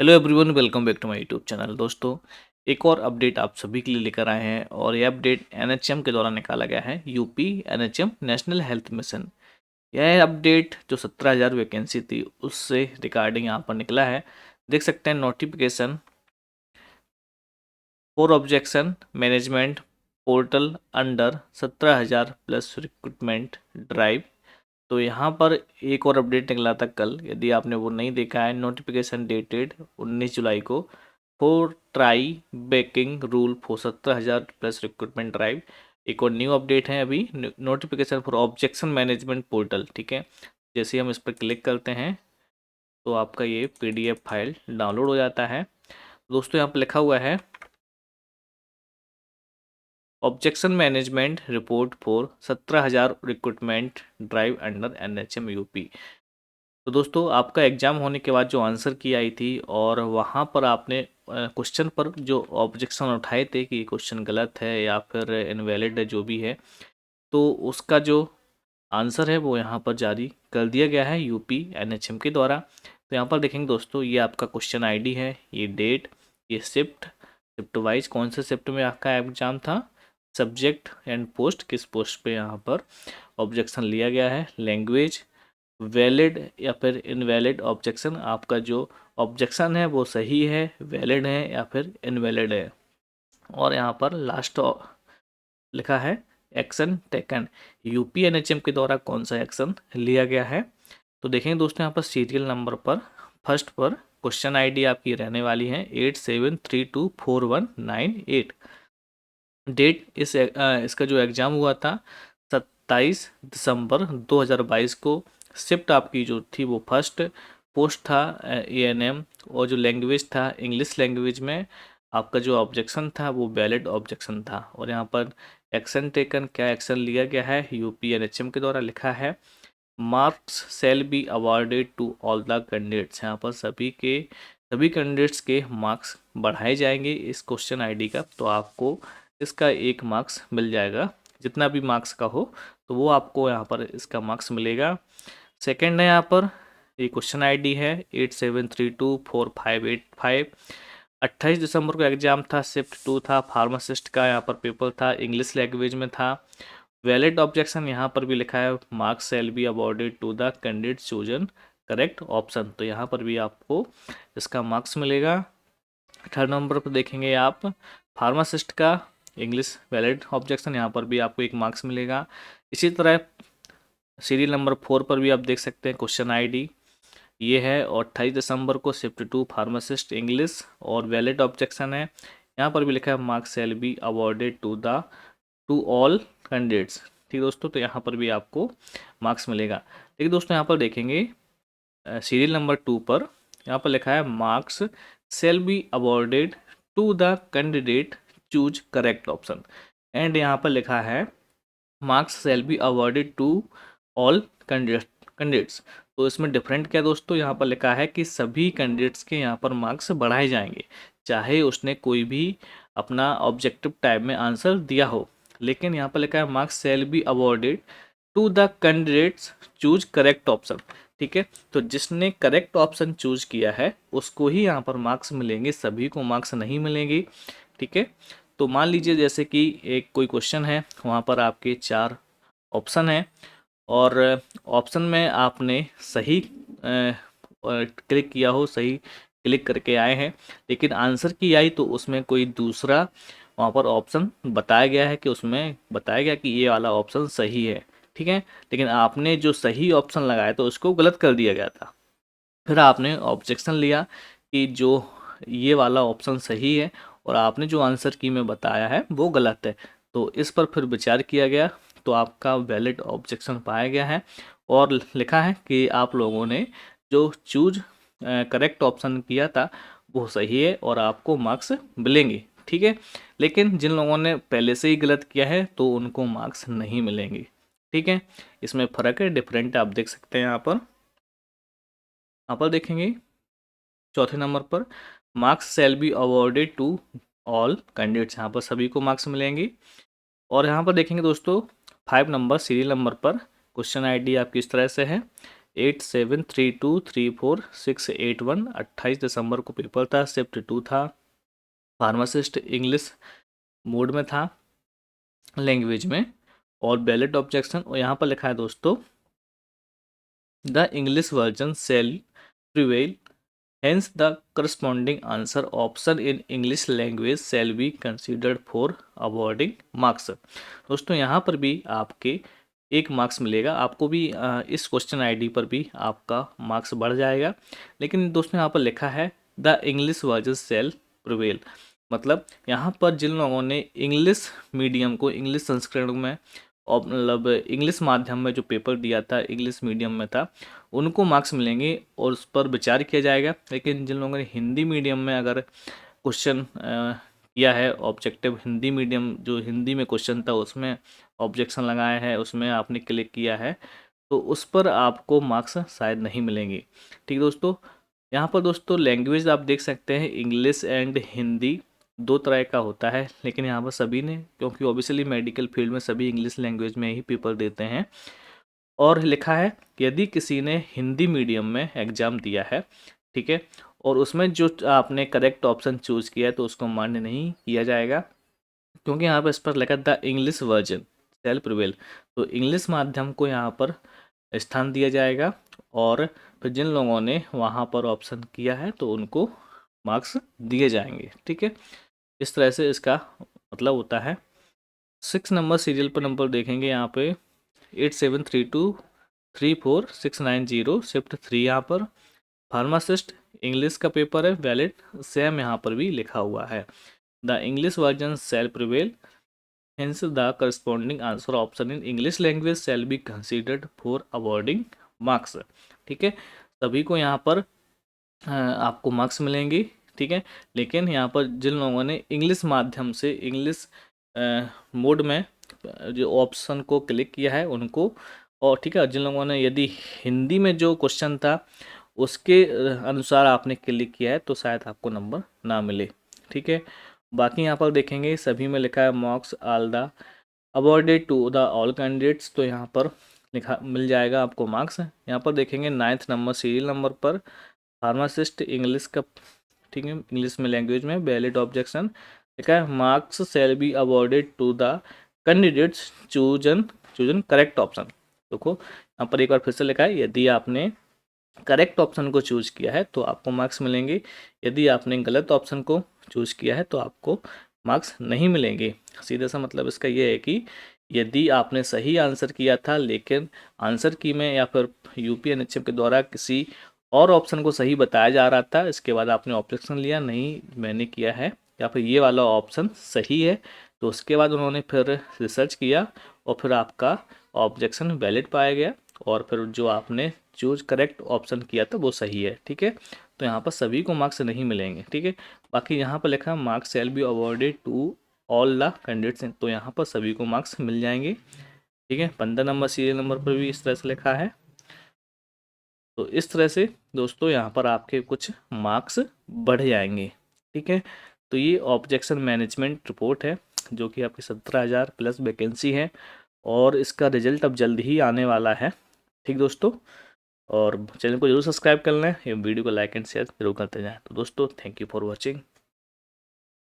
Hello everyone, welcome back to my YouTube channel. दोस्तों, एक और अपडेट आप सभी के लिए लेकर आए हैं और ये अपडेट एनएचएम के द्वारा निकाला गया है। UP NHM national health mission. यह अपडेट जो 17,000 वैकेंसी थी उससे रिगार्डिंग यहाँ पर निकला है। देख सकते हैं notification for objection management portal under 17,000 plus recruitment drive. तो यहाँ पर एक और अपडेट निकला था कल, यदि आपने वो नहीं देखा है। नोटिफिकेशन डेटेड 19 जुलाई को for try baking rule for 17,000 plus recruitment drive. एक और न्यू अपडेट है अभी, notification for objection management portal. ठीक है, जैसे ही हम इस पर क्लिक करते हैं तो आपका ये पीडीएफ फाइल डाउनलोड हो जाता है। दोस्तों, यहाँ पर लिखा हुआ है objection management report for 17,000 recruitment drive under NHM UP. तो दोस्तों, आपका एग्ज़ाम होने के बाद जो आंसर की आई थी और वहाँ पर आपने क्वेश्चन पर जो ऑब्जेक्शन उठाए थे कि क्वेश्चन गलत है या फिर इनवैलिड है, जो भी है, तो उसका जो आंसर है वो यहाँ पर जारी कर दिया गया है यूपी एनएचएम के द्वारा। तो यहाँ पर देखेंगे दोस्तों, ये आपका क्वेश्चन आईडी है, ये डेट, ये शिफ्ट वाइज कौन से शिफ्ट में आपका एग्ज़ाम था, सब्जेक्ट एंड पोस्ट, किस पोस्ट पे यहाँ पर ऑब्जेक्शन लिया गया है, लैंग्वेज, वैलिड या फिर इनवैलिड ऑब्जेक्शन, आपका जो ऑब्जेक्शन है वो सही है, वैलिड है या फिर इनवैलिड है। और यहाँ पर लास्ट लिखा है एक्शन टेकन, यूपी एनएचएम के द्वारा कौन सा एक्शन लिया गया है। तो देखेंगे दोस्तों, यहाँ पर सीरियल नंबर पर फर्स्ट पर क्वेश्चन आईडी आपकी रहने वाली है 87324198। डेट इसका जो एग्ज़ाम हुआ था 27 दिसंबर 2022 को। शिफ्ट आपकी जो थी वो फर्स्ट, पोस्ट था एएनएम, और जो लैंग्वेज था इंग्लिश लैंग्वेज में। आपका जो ऑब्जेक्शन था वो वैलिड ऑब्जेक्शन था। और यहाँ पर एक्शन टेकन, क्या एक्शन लिया गया है यूपी एनएचएम के द्वारा, लिखा है marks shall be awarded to all the candidates. यहाँ पर सभी कैंडिडेट्स के मार्क्स बढ़ाए जाएंगे इस क्वेश्चन आईडी का। तो आपको इसका 1 मार्क्स मिल जाएगा, जितना भी मार्क्स का हो तो वो आपको यहाँ पर इसका मार्क्स मिलेगा। सेकंड है यहाँ पर, ये क्वेश्चन आईडी है 87324585। 28 दिसंबर को एग्जाम था, शिफ्ट 2 था, फार्मासिस्ट का यहाँ पर पेपर था, इंग्लिश लैंग्वेज में था। वैलिड ऑब्जेक्शन यहाँ पर भी लिखा है marks shall be awarded to the candidate chosen correct option. तो यहाँ पर भी आपको इसका मार्क्स मिलेगा। थर्ड नंबर पर देखेंगे आप फार्मासिस्ट का इंग्लिश वैलिड ऑब्जेक्शन, यहाँ पर भी आपको 1 मार्क्स मिलेगा। इसी तरह सीरियल नंबर 4 पर भी आप देख सकते हैं क्वेश्चन आईडी ये है, और 28 दिसंबर को शिफ्ट 2 फार्मासिस्ट इंग्लिश और वैलिड ऑब्जेक्शन है। यहाँ पर भी लिखा है marks shall be awarded to all candidates. ठीक दोस्तों, तो यहाँ पर भी आपको मार्क्स मिलेगा। लेकिन दोस्तों, यहाँ पर देखेंगे सीरियल नंबर 2 पर यहाँ पर लिखा है marks shall be awarded to the candidate choose correct option, and यहाँ पर लिखा है marks shall be awarded to all candidates. तो इसमें डिफरेंट क्या दोस्तों, यहाँ पर लिखा है कि सभी कैंडिडेट्स के यहाँ पर मार्क्स बढ़ाए जाएंगे, चाहे उसने कोई भी अपना ऑब्जेक्टिव टाइप में आंसर दिया हो। लेकिन यहाँ पर लिखा है marks shall be awarded to the candidates choose correct option. ठीक है, तो जिसने करेक्ट ऑप्शन चूज किया है उसको ही यहाँ पर मार्क्स मिलेंगे, सभी को मार्क्स नहीं मिलेंगे। ठीक है, तो मान लीजिए जैसे कि एक कोई क्वेश्चन है, वहाँ पर आपके 4 ऑप्शन हैं और ऑप्शन में आपने सही क्लिक किया हो, सही क्लिक करके आए हैं, लेकिन आंसर की आई तो उसमें कोई दूसरा वहाँ पर ऑप्शन बताया गया है कि उसमें बताया गया कि ये वाला ऑप्शन सही है। ठीक है, लेकिन आपने जो सही ऑप्शन लगाया तो उसको गलत कर दिया गया था। फिर आपने ऑब्जेक्शन लिया कि जो ये वाला ऑप्शन सही है और आपने जो आंसर की में बताया है वो गलत है। तो इस पर फिर विचार किया गया, तो आपका वैलिड ऑब्जेक्शन पाया गया है और लिखा है कि आप लोगों ने जो चूज करेक्ट ऑप्शन किया था वो सही है और आपको मार्क्स मिलेंगे। ठीक है, लेकिन जिन लोगों ने पहले से ही गलत किया है तो उनको मार्क्स नहीं मिलेंगे। ठीक है, इसमें फ़र्क है, डिफरेंट आप देख सकते हैं यहाँ पर देखेंगे चौथे नंबर पर marks shall be awarded to all candidates, यहाँ पर सभी को मार्क्स मिलेंगे। और यहाँ पर देखेंगे दोस्तों 5 नंबर सीरियल नंबर पर क्वेश्चन आईडी आपकी इस तरह से है 8732346181। 28 दिसंबर को पेपर था, शिफ्ट 2 था, फार्मासिस्ट इंग्लिश मोड में था, लैंग्वेज में, और बैलेट ऑब्जेक्शन। और यहाँ पर लिखा है दोस्तों, the English version shall prevail, hence the corresponding answer option in English language shall be considered for awarding marks. दोस्तों यहाँ पर भी आपके 1 मार्क्स मिलेगा आपको भी, इस क्वेश्चन आईडी पर भी आपका मार्क्स बढ़ जाएगा। लेकिन दोस्तों यहाँ पर लिखा है the English version shall prevail, मतलब यहाँ पर जिन लोगों ने इंग्लिश मीडियम को, इंग्लिश संस्करण में और मतलब इंग्लिश माध्यम में जो पेपर दिया था, इंग्लिश मीडियम में था, उनको मार्क्स मिलेंगे और उस पर विचार किया जाएगा। लेकिन जिन लोगों ने हिंदी मीडियम में अगर क्वेश्चन किया है, ऑब्जेक्टिव हिंदी मीडियम जो हिंदी में क्वेश्चन था उसमें ऑब्जेक्शन लगाया है, उसमें आपने क्लिक किया है, तो उस पर आपको मार्क्स शायद नहीं मिलेंगे। ठीक दोस्तों, यहाँ पर दोस्तों लैंग्वेज आप देख सकते हैं, इंग्लिश एंड हिंदी 2 तरह का होता है। लेकिन यहाँ पर सभी ने, क्योंकि ऑब्वियसली मेडिकल फील्ड में सभी इंग्लिश लैंग्वेज में ही पेपर देते हैं, और लिखा है कि यदि किसी ने हिंदी मीडियम में एग्ज़ाम दिया है, ठीक है, और उसमें जो आपने करेक्ट ऑप्शन चूज़ किया है तो उसको मान्य नहीं किया जाएगा, क्योंकि यहाँ पर इस पर लिखा the English version shall prevail, तो इंग्लिश माध्यम को यहाँ पर स्थान दिया जाएगा। और फिर जिन लोगों ने वहाँ पर ऑप्शन किया है तो उनको मार्क्स दिए जाएंगे। ठीक है, इस तरह से इसका मतलब होता है। 6 नंबर सीरियल पर नंबर देखेंगे यहाँ पे 8732346690 शिफ्ट 3, यहाँ पर फार्मासिस्ट इंग्लिश का पेपर है, वैलिड सेम यहाँ पर भी लिखा हुआ है the English version shall prevail, hence the corresponding answer option in English language shall be considered for awarding marks. ठीक है, सभी को यहाँ पर आपको मार्क्स मिलेंगे। ठीक है, लेकिन यहाँ पर जिन लोगों ने इंग्लिश माध्यम से इंग्लिश मोड में जो ऑप्शन को क्लिक किया है उनको, और ठीक है, जिन लोगों ने यदि हिंदी में जो क्वेश्चन था उसके अनुसार आपने क्लिक किया है तो शायद आपको नंबर ना मिले। ठीक है, बाकी यहाँ पर देखेंगे सभी में लिखा है marks all the awarded to the all candidates, तो यहाँ पर लिखा मिल जाएगा आपको मार्क्स। यहाँ पर देखेंगे 9th नंबर सीरियल नंबर पर फार्मासिस्ट इंग्लिश का, ठीक है, इंग्लिश में लैंग्वेज में वैलिड ऑब्जेक्शन लिखा है marks shall be awarded to the candidates chosen correct option. देखो यहाँ पर एक बार फिर से लिखा है, यदि आपने करेक्ट ऑप्शन को चूज किया है तो आपको मार्क्स मिलेंगे, यदि आपने गलत ऑप्शन को चूज किया है तो आपको मार्क्स नहीं मिलेंगे। सीधा सा मतलब इसका ये है कि यदि आपने सही आंसर किया था लेकिन आंसर की में या फिर यूपीएनएचएम के द्वारा किसी और ऑप्शन को सही बताया जा रहा था, इसके बाद आपने ऑब्जेक्शन लिया, नहीं मैंने किया है या फिर ये वाला ऑप्शन सही है, तो उसके बाद उन्होंने फिर रिसर्च किया और फिर आपका ऑब्जेक्शन वैलिड पाया गया और फिर जो आपने चूज करेक्ट ऑप्शन किया था वो सही है। ठीक है, तो यहाँ पर सभी को मार्क्स नहीं मिलेंगे। ठीक है, बाकी यहाँ पर लिखा है marks shall be awarded to all the candidates, तो यहाँ पर सभी को मार्क्स मिल जाएंगे। ठीक है, 15 नंबर सीरियल नंबर पर भी इस तरह से लिखा है। तो इस तरह से दोस्तों यहाँ पर आपके कुछ मार्क्स बढ़ जाएंगे। ठीक है, तो ये ऑब्जेक्शन मैनेजमेंट रिपोर्ट है जो कि आपकी 17,000 प्लस वैकेंसी है और इसका रिजल्ट अब जल्द ही आने वाला है। ठीक दोस्तों, और चैनल को जरूर सब्सक्राइब कर लें, ये वीडियो को लाइक एंड शेयर जरूर करते जाएं। तो दोस्तों थैंक यू फॉर वॉचिंग।